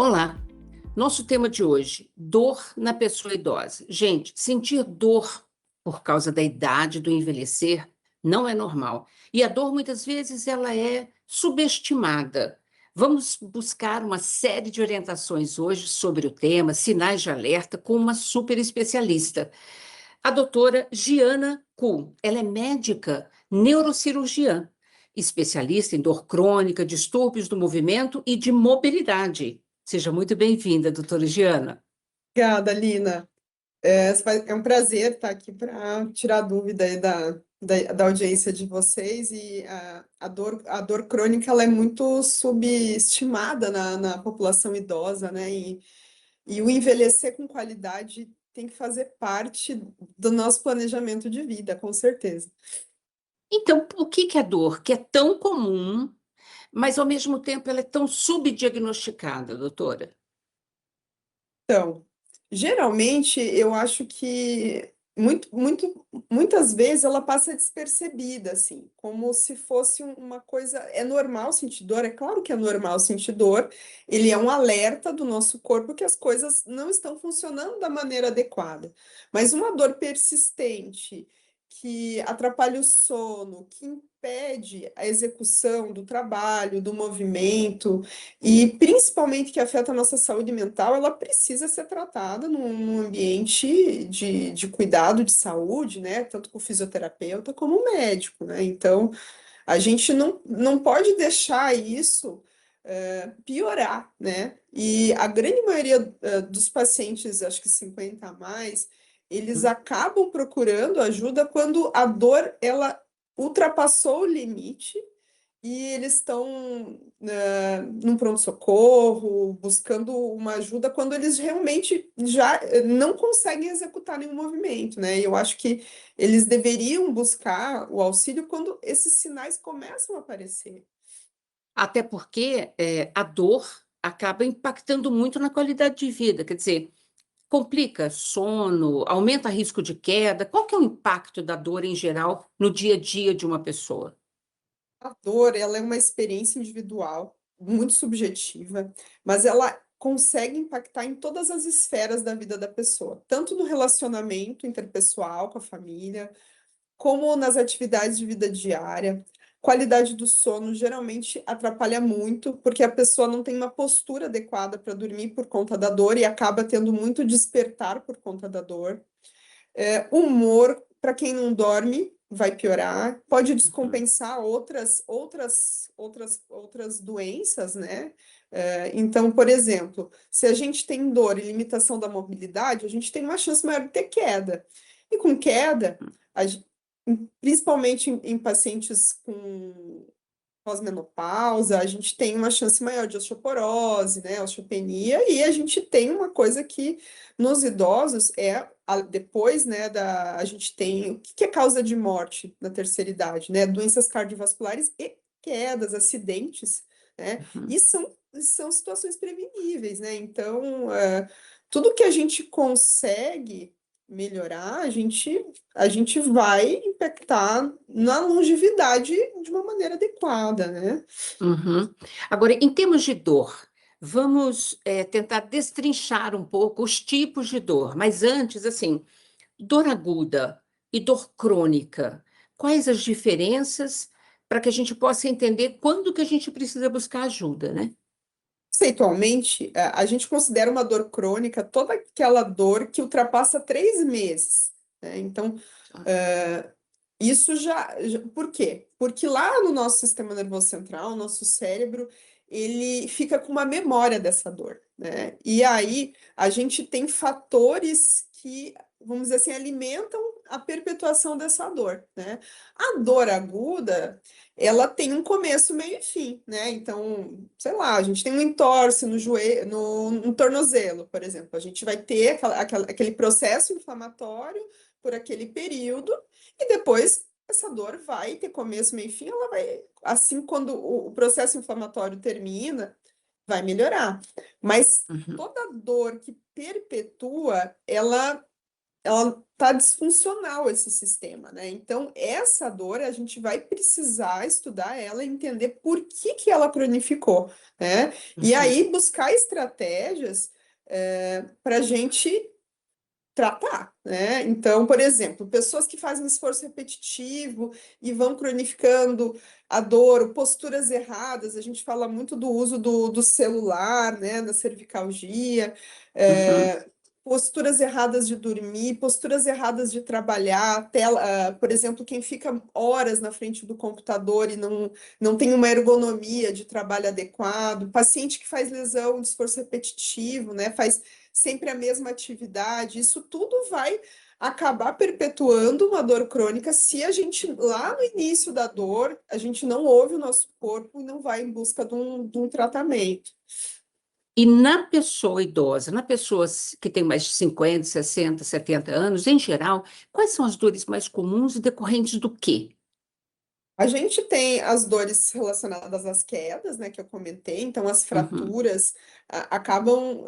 Olá, nosso tema de hoje, dor na pessoa idosa. Gente, sentir dor por causa da idade, do envelhecer, não é normal. E a dor, muitas vezes, ela é subestimada. Vamos buscar uma série de orientações hoje sobre o tema, sinais de alerta, com uma super especialista, a doutora Giana Kuhl. Ela é médica neurocirurgiã, especialista em dor crônica, distúrbios do movimento e de mobilidade. Seja muito bem-vinda, doutora Giana. Obrigada, Lina. É um prazer estar aqui para tirar dúvida aí da audiência de vocês. E a dor crônica ela é muito subestimada na população idosa, né? E o envelhecer com qualidade tem que fazer parte do nosso planejamento de vida, com certeza. Então, por que a dor, que é tão comum, mas ao mesmo tempo ela é tão subdiagnosticada, doutora? Então, geralmente eu acho que muitas vezes ela passa despercebida, assim, como se fosse uma coisa. É normal sentir dor, é claro que é normal sentir dor, ele é um alerta do nosso corpo que as coisas não estão funcionando da maneira adequada. Mas uma dor persistente, que atrapalha o sono, que impede a execução do trabalho, do movimento e principalmente que afeta a nossa saúde mental, ela precisa ser tratada num ambiente de cuidado de saúde, né? Tanto com o fisioterapeuta como o médico, né? Então, a gente não pode deixar isso piorar, né? E a grande maioria dos pacientes, acho que 50 a mais, eles acabam procurando ajuda quando a dor, ela ultrapassou o limite e eles estão num pronto-socorro, buscando uma ajuda quando eles realmente já não conseguem executar nenhum movimento, né? E eu acho que eles deveriam buscar o auxílio quando esses sinais começam a aparecer. Até porque a dor acaba impactando muito na qualidade de vida, quer dizer, complica sono, aumenta risco de queda. Qual que é o impacto da dor em geral no dia a dia de uma pessoa? A dor, ela é uma experiência individual, muito subjetiva, mas ela consegue impactar em todas as esferas da vida da pessoa, tanto no relacionamento interpessoal com a família, como nas atividades de vida diária. Qualidade do sono geralmente atrapalha muito, porque a pessoa não tem uma postura adequada para dormir por conta da dor e acaba tendo muito despertar por conta da dor. Humor, para quem não dorme, vai piorar. Pode descompensar outras doenças, né? Então, por exemplo, se a gente tem dor e limitação da mobilidade, a gente tem uma chance maior de ter queda. E com queda, principalmente em pacientes com pós-menopausa, a gente tem uma chance maior de osteoporose, né, osteopenia, e a gente tem uma coisa que nos idosos depois, né, a gente tem o que é causa de morte na terceira idade, né, doenças cardiovasculares e quedas, acidentes, né, e são situações preveníveis, né, então tudo que a gente consegue melhorar, a gente vai impactar na longevidade de uma maneira adequada, né? Uhum. Agora, em termos de dor, vamos tentar destrinchar um pouco os tipos de dor, mas antes, assim, dor aguda e dor crônica, quais as diferenças para que a gente possa entender quando que a gente precisa buscar ajuda, né? Conceitualmente, a gente considera uma dor crônica toda aquela dor que ultrapassa 3 meses, né? Então, eh, isso por quê? Porque lá no nosso sistema nervoso central, nosso cérebro, ele fica com uma memória dessa dor, né? E aí a gente tem fatores que, vamos dizer assim, alimentam a perpetuação dessa dor, né? A dor aguda, ela tem um começo, meio e fim, né? Então, sei lá, a gente tem um entorse no joelho, no tornozelo, por exemplo. A gente vai ter aquele processo inflamatório por aquele período, e depois essa dor vai ter começo, meio e fim, ela vai, assim, quando o processo inflamatório termina, vai melhorar. Mas Uhum. toda dor que perpetua, ela ela tá disfuncional esse sistema, né? Então, essa dor a gente vai precisar estudar ela e entender por que que ela cronificou, né? E Uhum, aí buscar estratégias para a gente tratar, né? Então, por exemplo, pessoas que fazem esforço repetitivo e vão cronificando a dor, posturas erradas, a gente fala muito do uso do celular, né, da cervicalgia, uhum, posturas erradas de dormir, posturas erradas de trabalhar, tela, por exemplo, quem fica horas na frente do computador e não tem uma ergonomia de trabalho adequado, paciente que faz lesão de esforço repetitivo, né, faz sempre a mesma atividade, isso tudo vai acabar perpetuando uma dor crônica se a gente, lá no início da dor, a gente não ouve o nosso corpo e não vai em busca de um tratamento. E na pessoa idosa, na pessoa que tem mais de 50, 60, 70 anos, em geral, quais são as dores mais comuns e decorrentes do quê? A gente tem as dores relacionadas às quedas, né, que eu comentei, então as Uhum, fraturas acabam,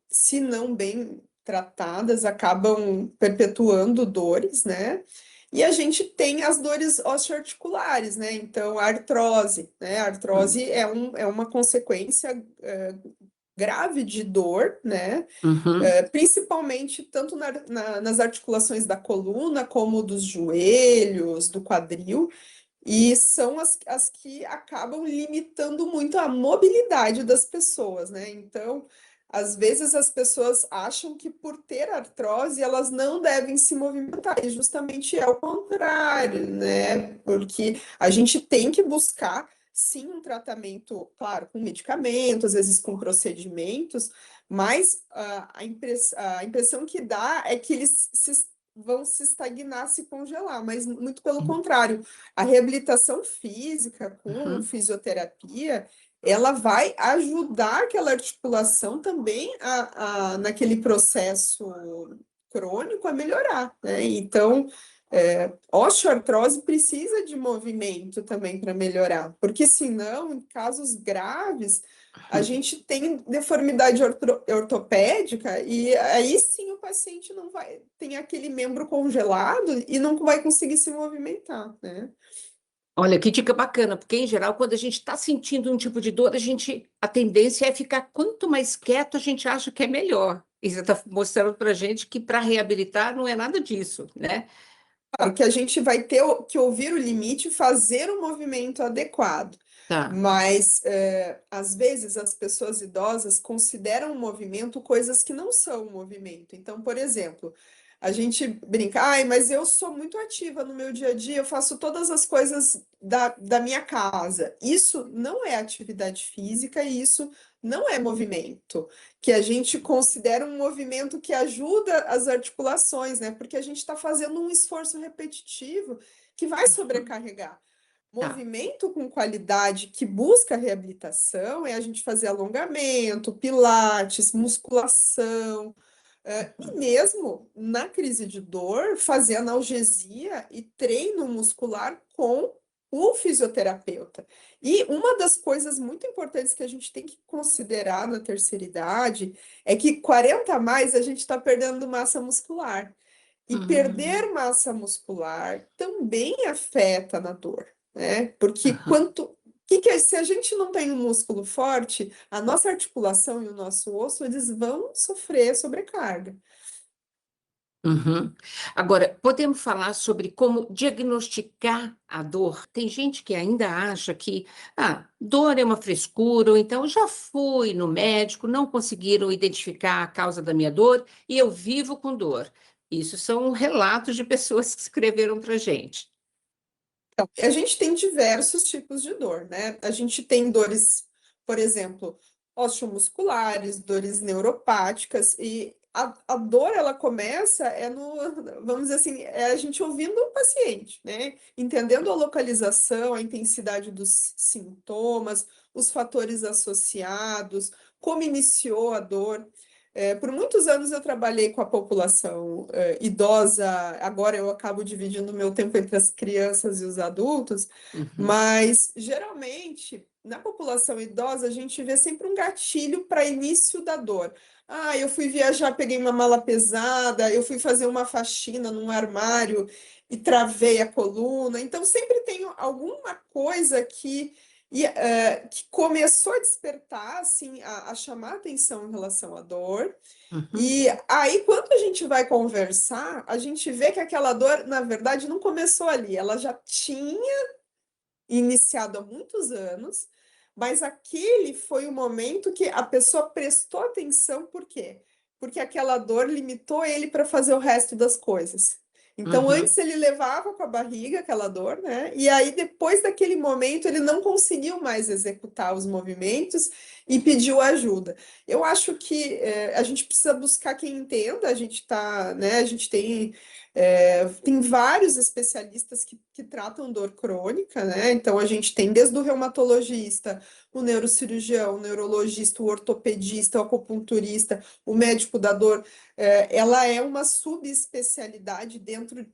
se não bem tratadas, acabam perpetuando dores, né? E a gente tem as dores osteoarticulares, né? Então, a artrose, né? A uhum, artrose é uma consequência grave de dor, né? uhum, Principalmente tanto nas articulações da coluna, como dos joelhos, do quadril. E são as que acabam limitando muito a mobilidade das pessoas, né? Então, às vezes as pessoas acham que por ter artrose elas não devem se movimentar, e justamente é o contrário, né? Porque a gente tem que buscar, sim, um tratamento, claro, com medicamentos, às vezes com procedimentos, mas a impressão que dá é que eles vão se estagnar, se congelar, mas muito pelo contrário. A reabilitação física com uhum, fisioterapia, ela vai ajudar aquela articulação também naquele processo crônico a melhorar, né? Então, osteoartrose precisa de movimento também para melhorar, porque senão, em casos graves, a uhum. gente tem deformidade ortopédica e aí sim o paciente não vai, tem aquele membro congelado e não vai conseguir se movimentar, né? Olha, que dica bacana, porque em geral, quando a gente está sentindo um tipo de dor, a tendência é ficar quanto mais quieto, a gente acha que é melhor. E você está mostrando para a gente que para reabilitar não é nada disso, né? Claro que a gente vai ter que ouvir o limite e fazer o movimento adequado, Tá. mas às vezes as pessoas idosas consideram o movimento coisas que não são movimento. Então, por exemplo, a gente brinca, ai, mas eu sou muito ativa no meu dia a dia, eu faço todas as coisas da minha casa. Isso não é atividade física e isso não é movimento que a gente considera um movimento que ajuda as articulações, né? Porque a gente está fazendo um esforço repetitivo que vai Uhum. sobrecarregar. Tá. Movimento com qualidade que busca reabilitação é a gente fazer alongamento, pilates, musculação, e mesmo na crise de dor, fazer analgesia e treino muscular com o fisioterapeuta. E uma das coisas muito importantes que a gente tem que considerar na terceira idade é que 40 a mais a gente está perdendo massa muscular. E Uhum. perder massa muscular também afeta na dor, né? Porque Aham. se a gente não tem um músculo forte, a nossa articulação e o nosso osso, eles vão sofrer sobrecarga. Uhum. Agora, podemos falar sobre como diagnosticar a dor? Tem gente que ainda acha que dor é uma frescura, ou então já fui no médico, não conseguiram identificar a causa da minha dor e eu vivo com dor. Isso são relatos de pessoas que escreveram para a gente. Então, a gente tem diversos tipos de dor, né? A gente tem dores, por exemplo, osteomusculares, dores neuropáticas, e a dor, ela começa, vamos dizer assim, é a gente ouvindo o paciente, né? Entendendo a localização, a intensidade dos sintomas, os fatores associados, como iniciou a dor. Por muitos anos eu trabalhei com a população idosa, agora eu acabo dividindo meu tempo entre as crianças e os adultos, Uhum. mas geralmente na população idosa, a gente vê sempre um gatilho para início da dor. Ah, eu fui viajar, peguei uma mala pesada, eu fui fazer uma faxina num armário e travei a coluna. Então, sempre tem alguma coisa que começou a despertar, assim, a chamar atenção em relação à dor. Uhum, E aí, quando a gente vai conversar, a gente vê que aquela dor, na verdade, não começou ali, ela já tinha iniciado há muitos anos, mas aquele foi o momento que a pessoa prestou atenção, por quê? Porque aquela dor limitou ele para fazer o resto das coisas. Então, uhum, antes ele levava com a barriga aquela dor, né? E aí, depois daquele momento, ele não conseguiu mais executar os movimentos e pediu ajuda. Eu acho que a gente precisa buscar quem entenda, a gente tá, né? A gente tem vários especialistas que tratam dor crônica, né? Então, a gente tem desde o reumatologista, o neurocirurgião, o neurologista, o ortopedista, o acupunturista, o médico da dor. Ela é uma subespecialidade dentro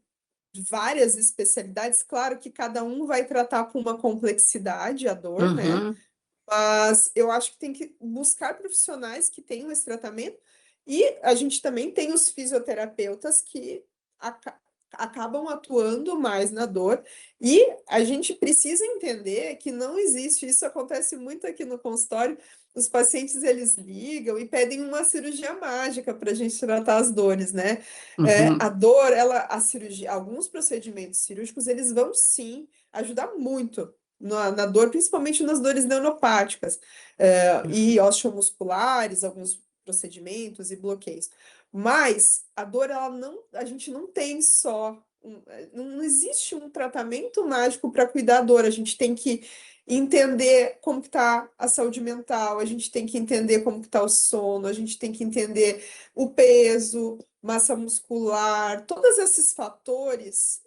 de várias especialidades. Claro que cada um vai tratar com uma complexidade a dor, né? uhum, Mas eu acho que tem que buscar profissionais que tenham esse tratamento. E a gente também tem os fisioterapeutas que acabam atuando mais na dor. E a gente precisa entender que não existe, isso acontece muito aqui no consultório, os pacientes eles ligam e pedem uma cirurgia mágica para a gente tratar as dores, né? A uhum, dor, a cirurgia, alguns procedimentos cirúrgicos, eles vão sim ajudar muito na dor, principalmente nas dores neuropáticas, e osteomusculares, alguns procedimentos e bloqueios. Mas a dor, a gente não tem só, não existe um tratamento mágico para cuidar da dor, a gente tem que entender como que está a saúde mental, a gente tem que entender como que está o sono, a gente tem que entender o peso, massa muscular, todos esses fatores,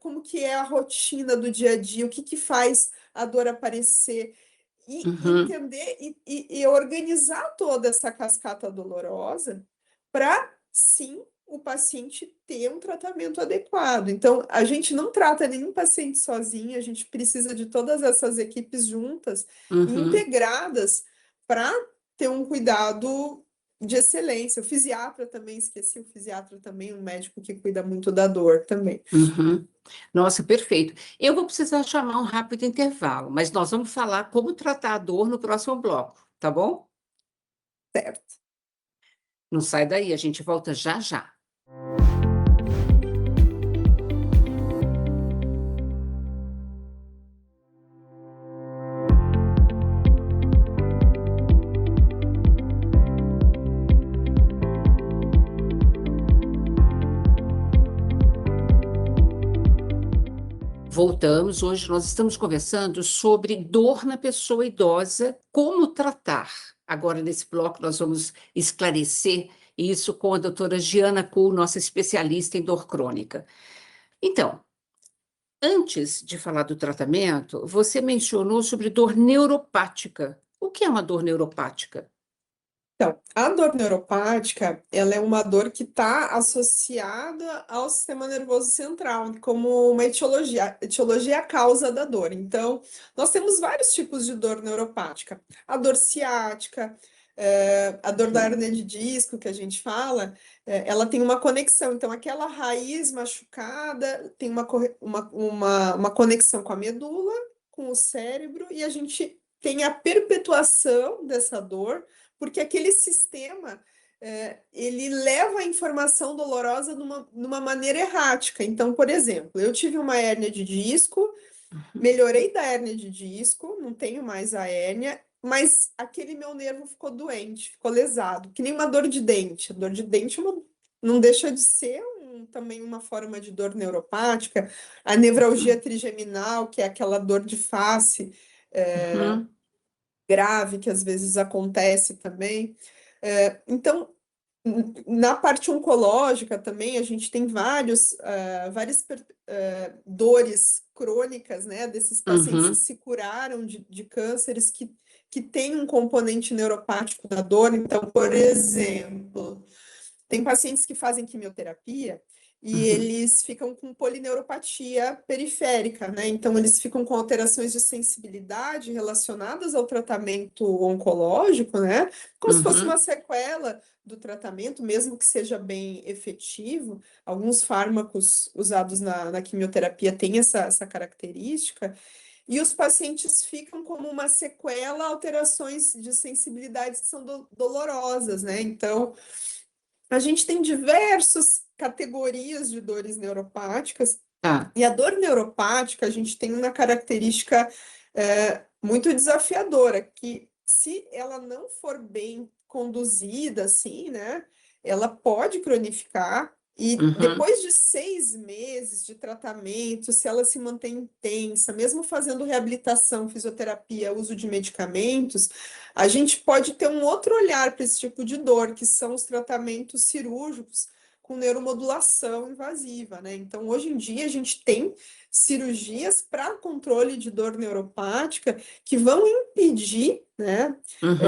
como que é a rotina do dia a dia, o que que faz a dor aparecer, e uhum, entender e organizar toda essa cascata dolorosa para, sim, o paciente ter um tratamento adequado. Então, a gente não trata nenhum paciente sozinho, a gente precisa de todas essas equipes juntas e uhum, integradas para ter um cuidado de excelência. O fisiatra também, esqueci o fisiatra também, um médico que cuida muito da dor também. uhum. Nossa, perfeito. Eu vou precisar chamar um rápido intervalo, mas nós vamos falar como tratar a dor no próximo bloco, tá bom? Certo. Não sai daí, a gente volta já já. Voltamos. Hoje nós estamos conversando sobre dor na pessoa idosa, como tratar. Agora, nesse bloco, nós vamos esclarecer isso com a doutora Giana Kuhl, nossa especialista em dor crônica. Então, antes de falar do tratamento, você mencionou sobre dor neuropática. O que é uma dor neuropática? Então, a dor neuropática, ela é uma dor que está associada ao sistema nervoso central, como uma etiologia. A etiologia é a causa da dor. Então, nós temos vários tipos de dor neuropática. A dor ciática, a dor da hérnia de disco, que a gente fala, ela tem uma conexão. Então, aquela raiz machucada tem uma conexão com a medula, com o cérebro, e a gente tem a perpetuação dessa dor porque aquele sistema ele leva a informação dolorosa numa maneira errática. Então, por exemplo, eu tive uma hérnia de disco, melhorei da hérnia de disco, não tenho mais a hérnia, mas aquele meu nervo ficou doente, ficou lesado, que nem uma dor de dente. A dor de dente não deixa de ser também uma forma de dor neuropática. A nevralgia trigeminal, que é aquela dor de face, Uhum, grave que às vezes acontece também. Então, na parte oncológica também, a gente tem várias dores crônicas, né, desses pacientes que uhum, se curaram de cânceres que têm um componente neuropático da dor. Então, por exemplo, tem pacientes que fazem quimioterapia e Uhum. eles ficam com polineuropatia periférica, né? Então, eles ficam com alterações de sensibilidade relacionadas ao tratamento oncológico, né? Como se fosse uma Uhum. sequela do tratamento, mesmo que seja bem efetivo. Alguns fármacos usados na quimioterapia têm essa característica. E os pacientes ficam como uma sequela, alterações de sensibilidades que são dolorosas, né? Então, a gente tem diversas categorias de dores neuropáticas, Tá. e a dor neuropática, a gente tem uma característica muito desafiadora, que se ela não for bem conduzida, assim, né, ela pode cronificar, e Uhum. depois de 6 meses de tratamento, se ela se mantém intensa, mesmo fazendo reabilitação, fisioterapia, uso de medicamentos, a gente pode ter um outro olhar para esse tipo de dor, que são os tratamentos cirúrgicos com neuromodulação invasiva, né? Então, hoje em dia, a gente tem cirurgias para controle de dor neuropática que vão impedir, né, Uhum.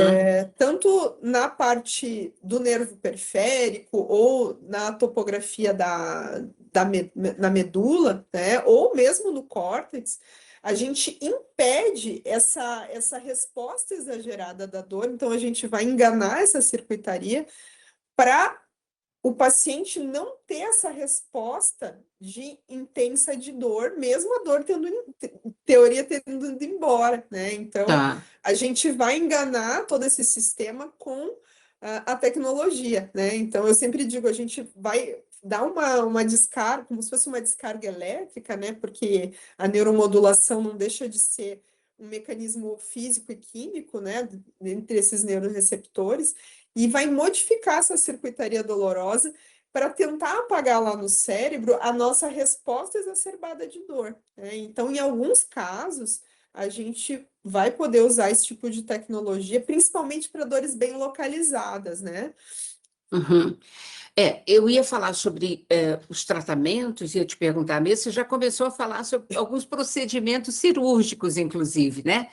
tanto na parte do nervo periférico ou na topografia na medula, né, ou mesmo no córtex, a gente impede essa resposta exagerada da dor, então a gente vai enganar essa circuitaria para o paciente não ter essa resposta de intensa de dor, mesmo a dor tendo, teoria tendo ido embora, né? Então, Tá. a gente vai enganar todo esse sistema com a tecnologia, né? Então, eu sempre digo, a gente vai dar uma descarga, como se fosse uma descarga elétrica, né? Porque a neuromodulação não deixa de ser um mecanismo físico e químico, né? Entre esses neuroreceptores, e vai modificar essa circuitaria dolorosa para tentar apagar lá no cérebro a nossa resposta exacerbada de dor, né? Então, em alguns casos, a gente vai poder usar esse tipo de tecnologia, principalmente para dores bem localizadas, né? Uhum. Eu ia falar sobre os tratamentos, ia te perguntar mesmo, você já começou a falar sobre alguns procedimentos cirúrgicos, inclusive, né?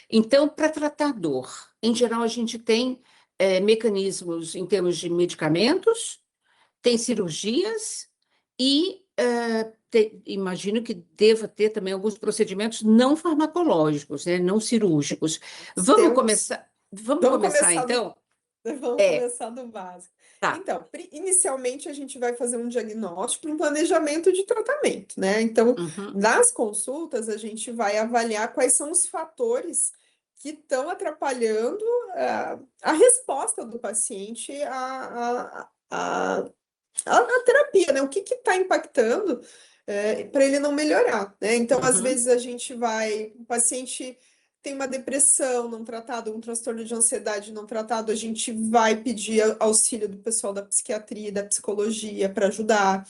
Então, para tratar dor, em geral, a gente tem mecanismos em termos de medicamentos, tem cirurgias e imagino que deva ter também alguns procedimentos não farmacológicos, né? Não cirúrgicos. Vamos Temos, começar, vamos vamos começar começar então? vamos É, começar do básico. tá. Então, inicialmente a gente vai fazer um diagnóstico, um planejamento de tratamento, né? Então, Uhum, nas consultas, a gente vai avaliar quais são os fatores que estão atrapalhando a resposta do paciente à terapia, né? O que está impactando para ele não melhorar, né? Então, às uhum, vezes, o paciente tem uma depressão não tratado, um transtorno de ansiedade não tratado, a gente vai pedir auxílio do pessoal da psiquiatria, da psicologia para ajudar.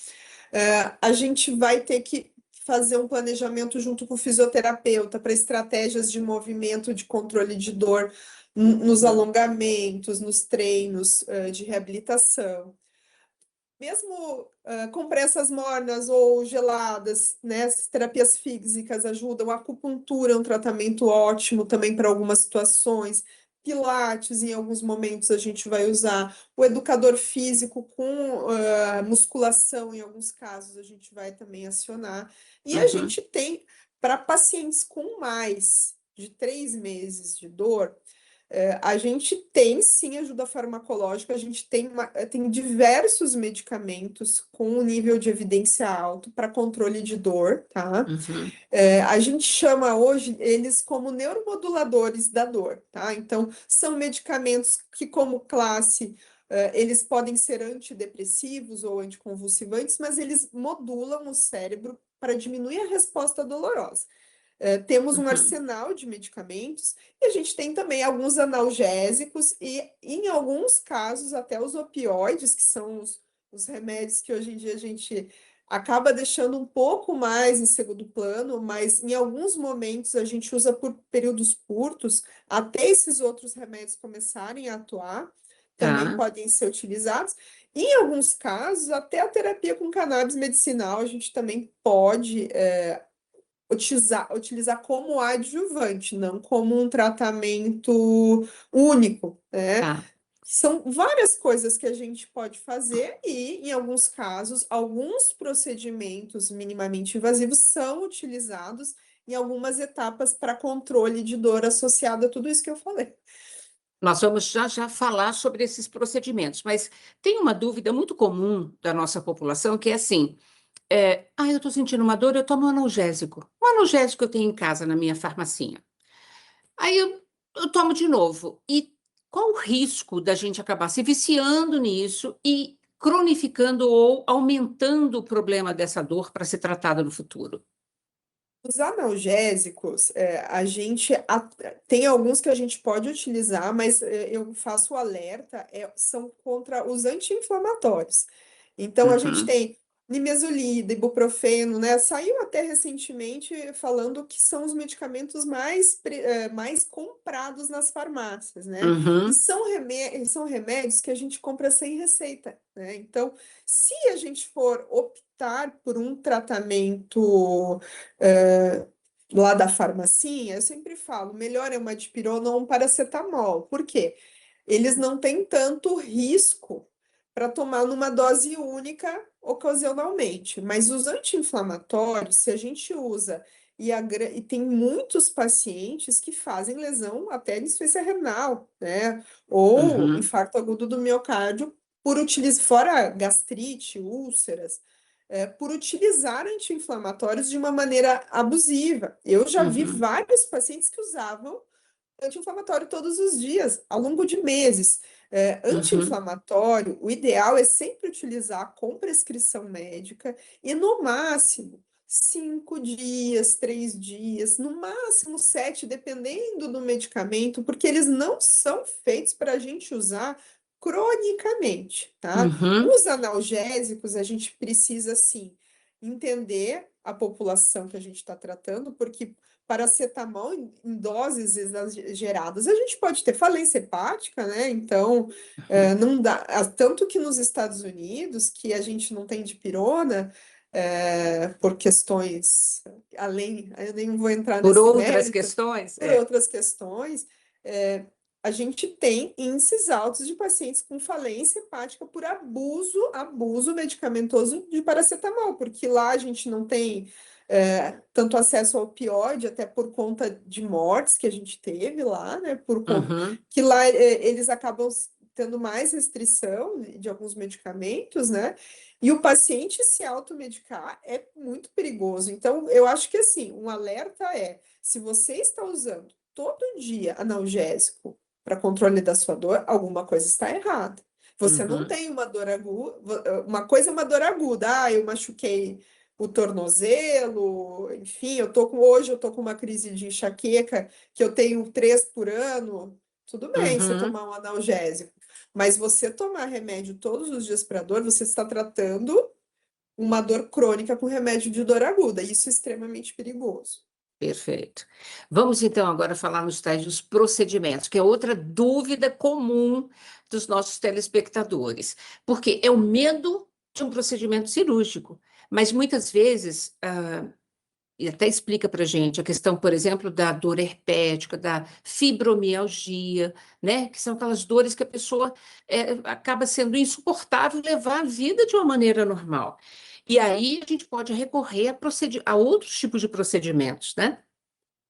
A gente vai ter que fazer um planejamento junto com o fisioterapeuta para estratégias de movimento, de controle de dor, nos uhum, alongamentos, nos treinos, de reabilitação. Mesmo compressas mornas ou geladas, né? As terapias físicas ajudam. A acupuntura é um tratamento ótimo também para algumas situações. Pilates, em alguns momentos, a gente vai usar. O educador físico com musculação, em alguns casos, a gente vai também acionar. E a uhum, gente tem, para pacientes com mais de 3 meses de dor, a gente tem sim ajuda farmacológica, a gente tem diversos medicamentos com um nível de evidência alto para controle de dor, tá? uhum, A gente chama hoje eles como neuromoduladores da dor, tá? Então, são medicamentos que, como classe, eles podem ser antidepressivos ou anticonvulsivantes, mas eles modulam o cérebro para diminuir a resposta dolorosa. Temos um uhum. arsenal de medicamentos e a gente tem também alguns analgésicos e, em alguns casos, até os opioides, que são os remédios que hoje em dia a gente acaba deixando um pouco mais em segundo plano, mas em alguns momentos a gente usa por períodos curtos, até esses outros remédios começarem a atuar, também Tá. podem ser utilizados. E, em alguns casos, até a terapia com cannabis medicinal a gente também pode utilizar como adjuvante, não como um tratamento único, né? Tá. São várias coisas que a gente pode fazer e, em alguns casos, alguns procedimentos minimamente invasivos são utilizados em algumas etapas para controle de dor associada a tudo isso que eu falei. Nós vamos já já falar sobre esses procedimentos, mas tem uma dúvida muito comum da nossa população que é assim: eu estou sentindo uma dor, eu tomo um analgésico. Um analgésico eu tenho em casa na minha farmacinha. Aí eu tomo de novo. E qual o risco da gente acabar se viciando nisso e cronificando ou aumentando o problema dessa dor para ser tratada no futuro? Os analgésicos, tem alguns que a gente pode utilizar, mas eu faço o alerta, são contra os anti-inflamatórios. Então, a gente Uhum, tem nimesulida, ibuprofeno, né? Saiu até recentemente falando que são os medicamentos mais comprados nas farmácias, né? E uhum, são remédios que a gente compra sem receita, né? Então, se a gente for optar por um tratamento eh, lá da farmacinha, eu sempre falo, melhor é uma dipirona ou um paracetamol. Por quê? Eles não têm tanto risco para tomar numa dose única ocasionalmente. Mas os anti-inflamatórios, se a gente usa, e tem muitos pacientes que fazem lesão até de insuficiência renal, né? Ou uhum, infarto agudo do miocárdio, por utilizar, fora gastrite, úlceras, por utilizar anti-inflamatórios de uma maneira abusiva. Eu já vi uhum, vários pacientes que usavam anti-inflamatório todos os dias, ao longo de meses. uhum, Anti-inflamatório, o ideal é sempre utilizar com prescrição médica e, no máximo, 5 dias, 3 dias, no máximo 7, dependendo do medicamento, porque eles não são feitos para a gente usar cronicamente, tá? uhum, Os analgésicos, a gente precisa, sim, entender a população que a gente está tratando, porque paracetamol em doses exageradas, a gente pode ter falência hepática, né? Então, uhum. não dá. Tanto que nos Estados Unidos, que a gente não tem dipirona, por questões além, eu nem vou entrar Por nesse outras mérito, questões? por outras questões, a gente tem índices altos de pacientes com falência hepática por abuso medicamentoso de paracetamol, porque lá a gente não tem tanto acesso ao opioide, até por conta de mortes que a gente teve lá, né? Uhum, Que lá eles acabam tendo mais restrição de alguns medicamentos, né? E o paciente se automedicar é muito perigoso. Então, eu acho que assim, um alerta se você está usando todo dia analgésico para controle da sua dor, alguma coisa está errada. Você não uhum, tem uma dor aguda, uma coisa é uma dor aguda, eu machuquei o tornozelo, enfim, hoje eu tô com uma crise de enxaqueca que eu tenho 3 por ano, tudo bem você uhum. tomar um analgésico, mas você tomar remédio todos os dias para dor, você está tratando uma dor crônica com remédio de dor aguda, isso é extremamente perigoso. Perfeito. Vamos então agora falar nos tais dos procedimentos, que é outra dúvida comum dos nossos telespectadores, porque é o medo de um procedimento cirúrgico, mas muitas vezes, e até explica para a gente a questão, por exemplo, da dor herpética, da fibromialgia, né, que são aquelas dores que a pessoa acaba sendo insuportável levar a vida de uma maneira normal. E aí a gente pode recorrer a outros tipos de procedimentos, né?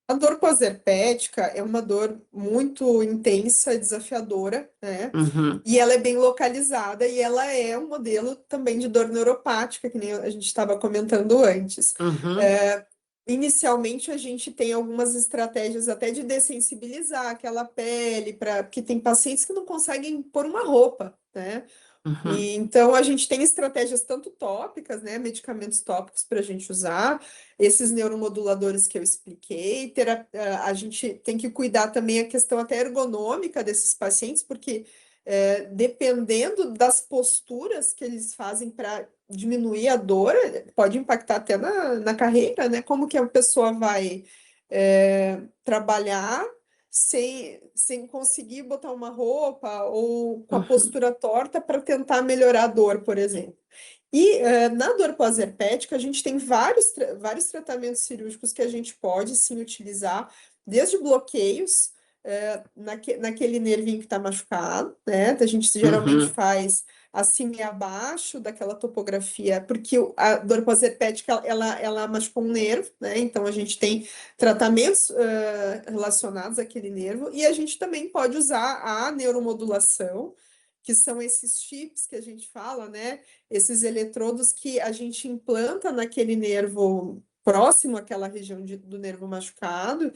A dor pós-herpética é uma dor muito intensa, desafiadora, né? Uhum, E ela é bem localizada e ela é um modelo também de dor neuropática, que nem a gente estava comentando antes. uhum, É, Inicialmente, a gente tem algumas estratégias até de dessensibilizar aquela pele, porque tem pacientes que não conseguem pôr uma roupa, né? uhum, E então a gente tem estratégias tanto tópicas, né, medicamentos tópicos para a gente usar, esses neuromoduladores que eu expliquei, a gente tem que cuidar também a questão até ergonômica desses pacientes, porque dependendo das posturas que eles fazem para diminuir a dor, pode impactar até na carreira, né? Como que a pessoa vai trabalhar sem conseguir botar uma roupa ou com a uhum, postura torta para tentar melhorar a dor, por exemplo. E na dor pós-herpética, a gente tem vários tratamentos cirúrgicos que a gente pode sim utilizar, desde bloqueios, naquele nervinho que está machucado, né? A gente geralmente faz acima e abaixo daquela topografia, porque a dor pós-herpética, ela machucou um nervo, né? Então, a gente tem tratamentos relacionados àquele nervo, e a gente também pode usar a neuromodulação, que são esses chips que a gente fala, né? Esses eletrodos que a gente implanta naquele nervo próximo àquela região do nervo machucado,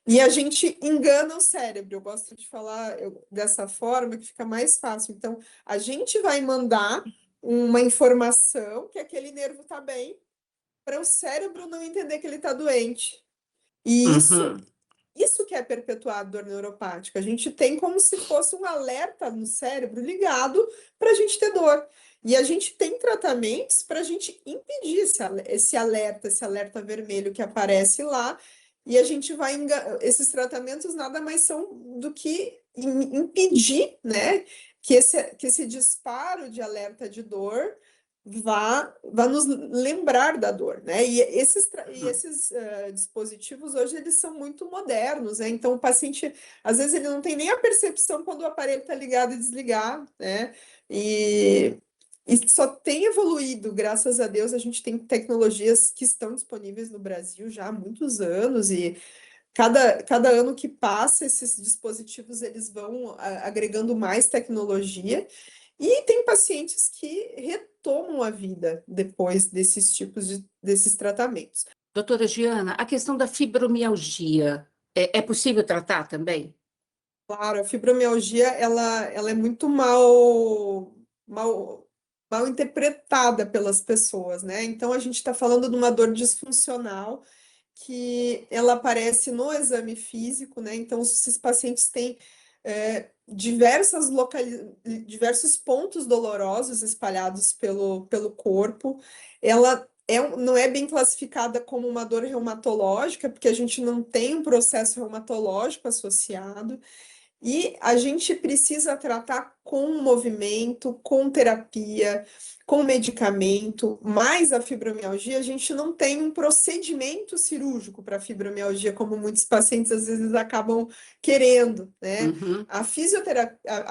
e a gente engana o cérebro. Eu gosto de falar dessa forma que fica mais fácil. Então, a gente vai mandar uma informação que aquele nervo está bem, para o cérebro não entender que ele está doente. E isso que é perpetuar a dor neuropática. A gente tem como se fosse um alerta no cérebro ligado para a gente ter dor. E a gente tem tratamentos para a gente impedir esse alerta vermelho que aparece lá. E a gente vai... Esses tratamentos nada mais são do que impedir, né, que esse disparo de alerta de dor vá nos lembrar da dor, né? E esses dispositivos hoje eles são muito modernos, né? Então o paciente às vezes ele não tem nem a percepção quando o aparelho está ligado e desligado, né? E só tem evoluído, graças a Deus, a gente tem tecnologias que estão disponíveis no Brasil já há muitos anos, e cada ano que passa, esses dispositivos eles vão agregando mais tecnologia, e tem pacientes que retomam a vida depois desses desses tratamentos. Doutora Giana, a questão da fibromialgia, é possível tratar também? Claro, a fibromialgia ela é muito mal interpretada pelas pessoas, né? Então a gente está falando de uma dor disfuncional que ela aparece no exame físico, né? Então esses pacientes têm diversos pontos dolorosos espalhados pelo corpo. Ela não é bem classificada como uma dor reumatológica, porque a gente não tem um processo reumatológico associado. E a gente precisa tratar com movimento, com terapia, com medicamento, mas a fibromialgia, a gente não tem um procedimento cirúrgico para fibromialgia, como muitos pacientes às vezes acabam querendo, né? A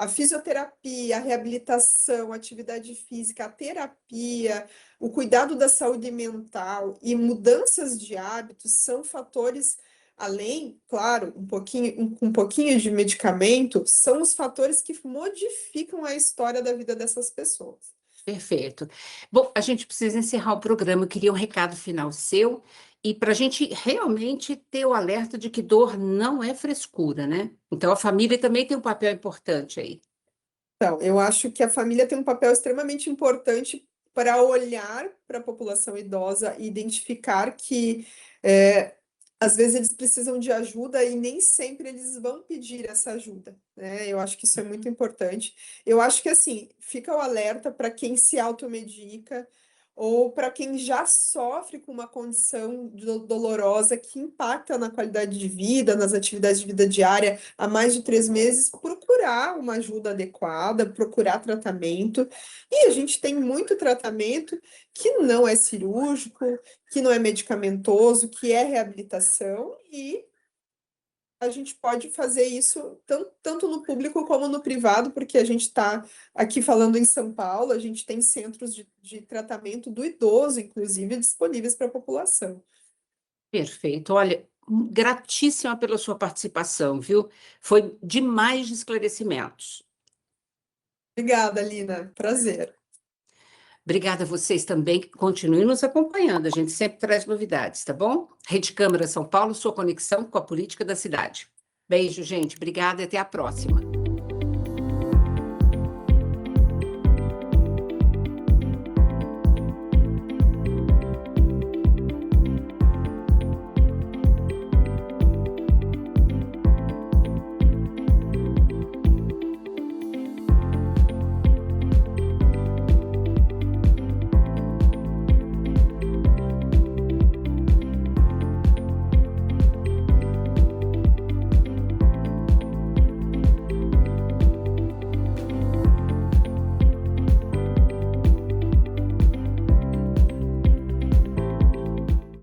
fisioterapia, a reabilitação, a atividade física, a terapia, o cuidado da saúde mental e mudanças de hábitos são fatores. Além, claro, um pouquinho de medicamento, são os fatores que modificam a história da vida dessas pessoas. Perfeito. Bom, a gente precisa encerrar o programa. Eu queria um recado final seu, e para a gente realmente ter o alerta de que dor não é frescura, né? Então, a família também tem um papel importante aí. Então, eu acho que a família tem um papel extremamente importante para olhar para a população idosa e identificar que às vezes eles precisam de ajuda e nem sempre eles vão pedir essa ajuda, né? Eu acho que isso é muito importante. Eu acho que, assim, fica o alerta para quem se automedica ou para quem já sofre com uma condição dolorosa que impacta na qualidade de vida, nas atividades de vida diária há mais de 3 meses, procurar uma ajuda adequada, procurar tratamento. E a gente tem muito tratamento que não é cirúrgico, que não é medicamentoso, que é reabilitação, e a gente pode fazer isso tanto no público como no privado, porque a gente está aqui falando em São Paulo, a gente tem centros de tratamento do idoso, inclusive, disponíveis para a população. Perfeito. Olha, gratíssima pela sua participação, viu? Foi demais de esclarecimentos. Obrigada, Lina. Prazer. Obrigada a vocês também, que continuem nos acompanhando. A gente sempre traz novidades, tá bom? Rede Câmara São Paulo, sua conexão com a política da cidade. Beijo, gente. Obrigada e até a próxima.